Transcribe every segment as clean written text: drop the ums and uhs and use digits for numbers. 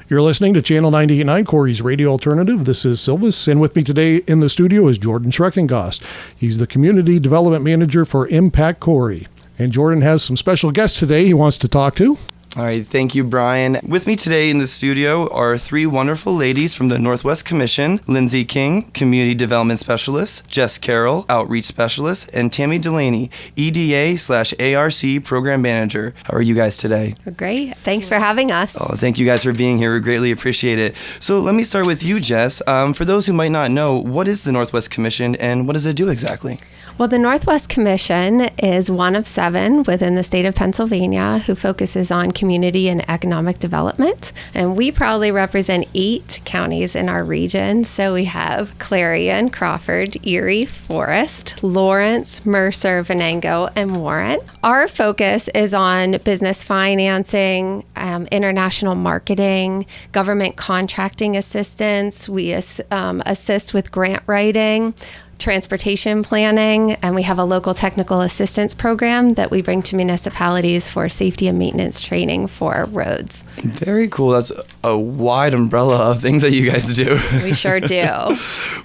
You're listening to Channel 98.9, Corey's Radio Alternative. This is Silvis, and with me today in the studio is Jordan Schreckengast. He's the Community Development Manager for Impact Corey. And Jordan has some special guests today he wants to talk to. All right, thank you, Brian. With me today in the studio are three wonderful ladies from the Northwest Commission: Lindsey King, Community Development Specialist; Carrol, Outreach Specialist; and Tammy Dulaney, EDA/ARC Program Manager. How are you guys today? We're great. Thanks for having us. Oh, thank you guys for being here. We greatly appreciate it. So let me start with you, Jess. For those who might not know, what is the Northwest Commission and what does it do exactly? Well, the Northwest Commission is one of 7 within the state of Pennsylvania who focuses on community and economic development. And we proudly represent 8 counties in our region. So we have Clarion, Crawford, Erie, Forest, Lawrence, Mercer, Venango, and Warren. Our focus is on business financing, international marketing, government contracting assistance. We assist with grant writing, transportation planning, and we have a local technical assistance program that we bring to municipalities for safety and maintenance training for roads. Very cool. That's a wide umbrella of things that you guys do. We sure do.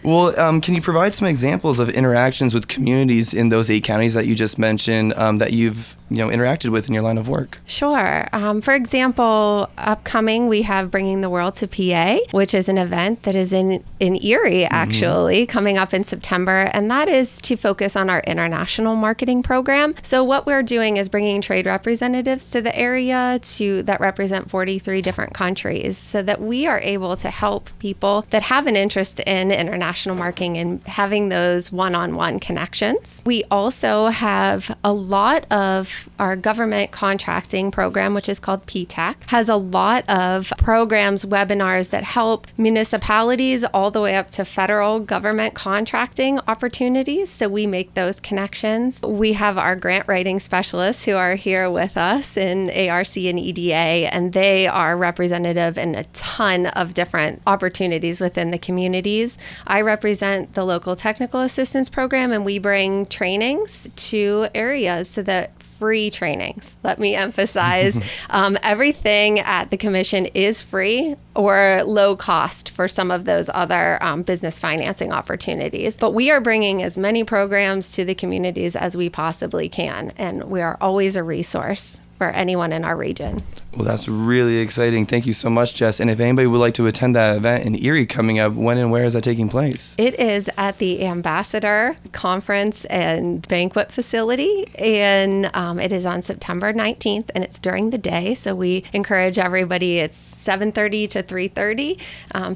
Well, can you provide some examples of interactions with communities in those 8 counties that you just mentioned that you've interacted with in your line of work? Sure. For example, upcoming, we have Bringing the World to PA, which is an event that is in Erie, actually, coming up in September. And that is to focus on our international marketing program. So what we're doing is bringing trade representatives to the area that represent 43 different countries so that we are able to help people that have an interest in international marketing and having those one-on-one connections. We also have a lot of our government contracting program, which is called PTAC, has a lot of programs, webinars that help municipalities all the way up to federal government contracting opportunities. So we make those connections. We have our grant writing specialists who are here with us in ARC and EDA, and they are representative in a ton of different opportunities within the communities. I represent the local technical assistance program, and we bring trainings to areas so that free trainings. Let me emphasize, everything at the commission is free or low cost for some of those other business financing opportunities. But we are bringing as many programs to the communities as we possibly can, and we are always a resource for anyone in our region. Well, that's really exciting. Thank you so much, Jess. And if anybody would like to attend that event in Erie coming up, when and where is that taking place? It is at the Ambassador Conference and Banquet Facility, and it is on September 19th, and it's during the day. So we encourage everybody. It's 7:30 to 3:30.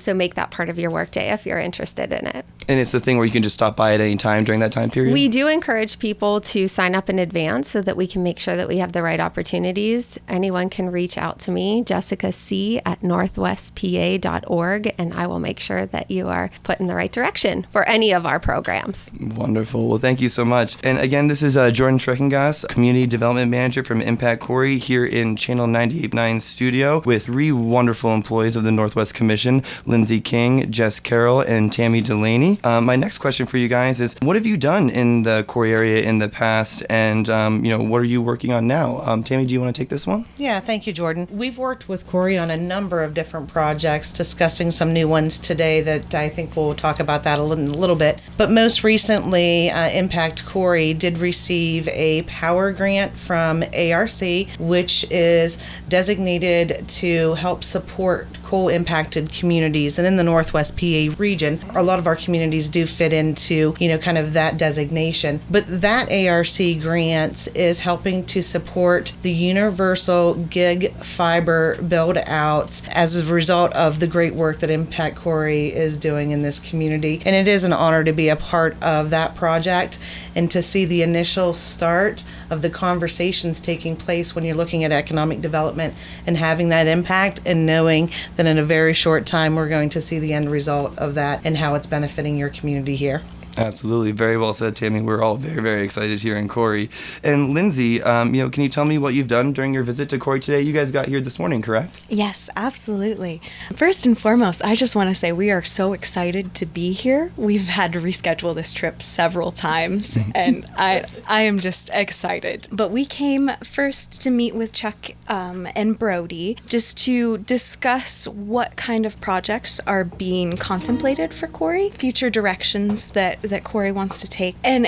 So make that part of your workday if you're interested in it. And it's the thing where you can just stop by at any time during that time period? We do encourage people to sign up in advance so that we can make sure that we have the right opportunities. Anyone can reach out to me, Jessica C. at northwestpa.org, and I will make sure that you are put in the right direction for any of our programs. Wonderful. Well, thank you so much. And again, this is Jordan Schreckengast, Community Development Manager from Impact Corey, here in Channel 98.9 studio with 3 wonderful employees of the Northwest Commission: Lindsey King, Carrol, and Tammy Dulaney. My next question for you guys is, what have you done in the Corey area in the past, and what are you working on now? Tammy, do you want to take this one? Yeah, thank you, Jordan. We've worked with Corey on a number of different projects, discussing some new ones today that I think we'll talk about that a little bit. But most recently, Impact Corey did receive a power grant from ARC, which is designated to help support coal-impacted communities. And in the Northwest PA region, a lot of our communities do fit into, kind of that designation. But that ARC grant is helping to support the universal gig fiber build outs as a result of the great work that Impact Corey is doing in this community. And it is an honor to be a part of that project and to see the initial start of the conversations taking place when you're looking at economic development and having that impact, and knowing that in a very short time we're going to see the end result of that and how it's benefiting your community here. Absolutely. Very well said, Tammy. We're all very, very excited here in Corey. And Lindsey, can you tell me what you've done during your visit to Corey today? You guys got here this morning, correct? Yes, absolutely. First and foremost, I just want to say we are so excited to be here. We've had to reschedule this trip several times, and I am just excited. But we came first to meet with Chuck and Brody just to discuss what kind of projects are being contemplated for Corey, future directions that Corey wants to take, and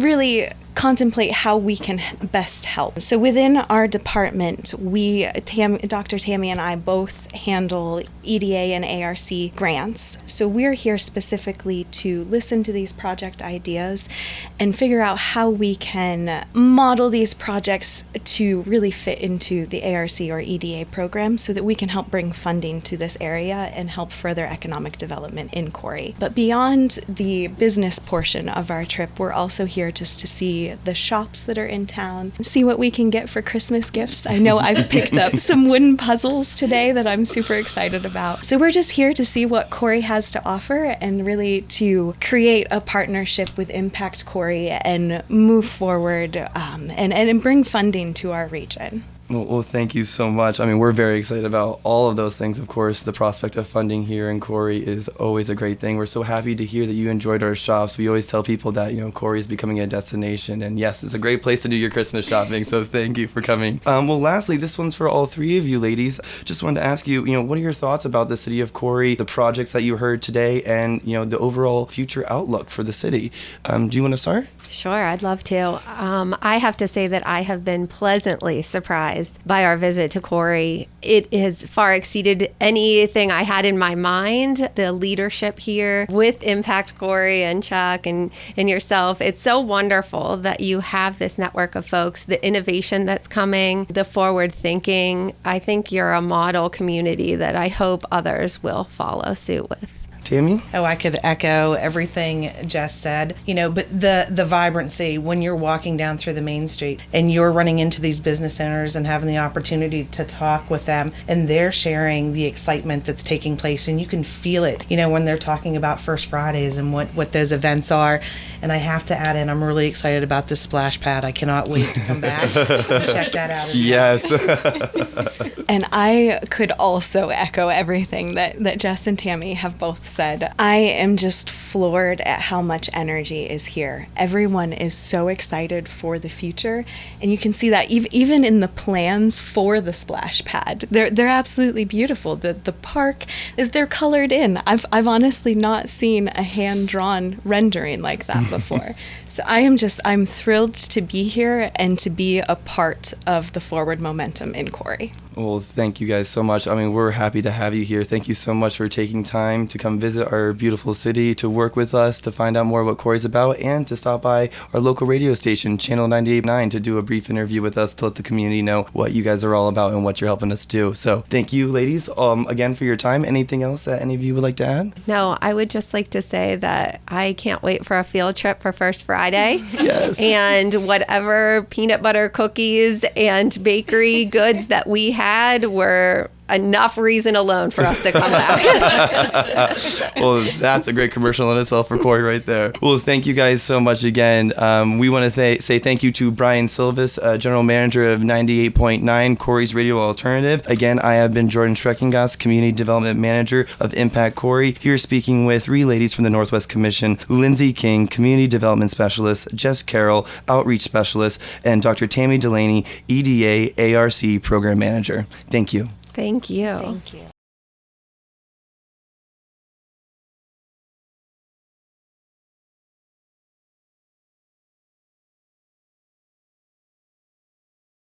really contemplate how we can best help. So within our department, Dr. Tammy and I both handle EDA and ARC grants. So we're here specifically to listen to these project ideas and figure out how we can model these projects to really fit into the ARC or EDA program so that we can help bring funding to this area and help further economic development in Corey. But beyond the business portion of our trip, we're also here just to see the shops that are in town, see what we can get for Christmas gifts. I know I've picked up some wooden puzzles today that I'm super excited about. So we're just here to see what Corey has to offer and really to create a partnership with Impact Corey and move forward and bring funding to our region. Well, thank you so much. I mean, we're very excited about all of those things. Of course, the prospect of funding here in Corey is always a great thing. We're so happy to hear that you enjoyed our shops. We always tell people that, Corey is becoming a destination. And yes, it's a great place to do your Christmas shopping. So thank you for coming. Well, lastly, this one's for all three of you ladies. Just wanted to ask you, what are your thoughts about the city of Corey, the projects that you heard today, and, the overall future outlook for the city? Do you want to start? Sure, I'd love to. I have to say that I have been pleasantly surprised by our visit to Corey. It has far exceeded anything I had in my mind. The leadership here with Impact Corey and Chuck and yourself, it's so wonderful that you have this network of folks, the innovation that's coming, the forward thinking. I think you're a model community that I hope others will follow suit with. Tammy? Oh, I could echo everything Jess said, but the vibrancy when you're walking down through the main street and you're running into these business owners and having the opportunity to talk with them, and they're sharing the excitement that's taking place, and you can feel it, when they're talking about First Fridays and what those events are. And I have to add in, I'm really excited about this splash pad. I cannot wait to come back and check that out. Yes. And I could also echo everything that Jess and Tammy have both said. I am just floored at how much energy is here. Everyone is so excited for the future, and you can see that even in the plans for the splash pad. They're absolutely beautiful. The park, they're colored in. I've honestly not seen a hand-drawn rendering like that before. So I'm thrilled to be here and to be a part of the forward momentum in Corey. Well, thank you guys so much. I mean, we're happy to have you here. Thank you so much for taking time to come visit our beautiful city, to work with us, to find out more what Corey's about, and to stop by our local radio station, Channel 98.9, to do a brief interview with us to let the community know what you guys are all about and what you're helping us do. So thank you, ladies, again for your time. Anything else that any of you would like to add? No, I would just like to say that I can't wait for a field trip for First Friday. Yes. And whatever peanut butter cookies and bakery goods that we had were enough reason alone for us to come back. Well, that's a great commercial in itself for Corey right there. Well, thank you guys so much again. We want to say thank you to Brian Silvis, General Manager of 98.9 Corey's Radio Alternative. Again, I have been Jordan Schreckengoss, Community Development Manager of Impact Corey, here speaking with three ladies from the Northwest Commission, Lindsey King, Community Development Specialist, Jess Carrol, Outreach Specialist, and Dr. Tammy Dulaney, EDA ARC Program Manager. Thank you. Thank you. Thank you.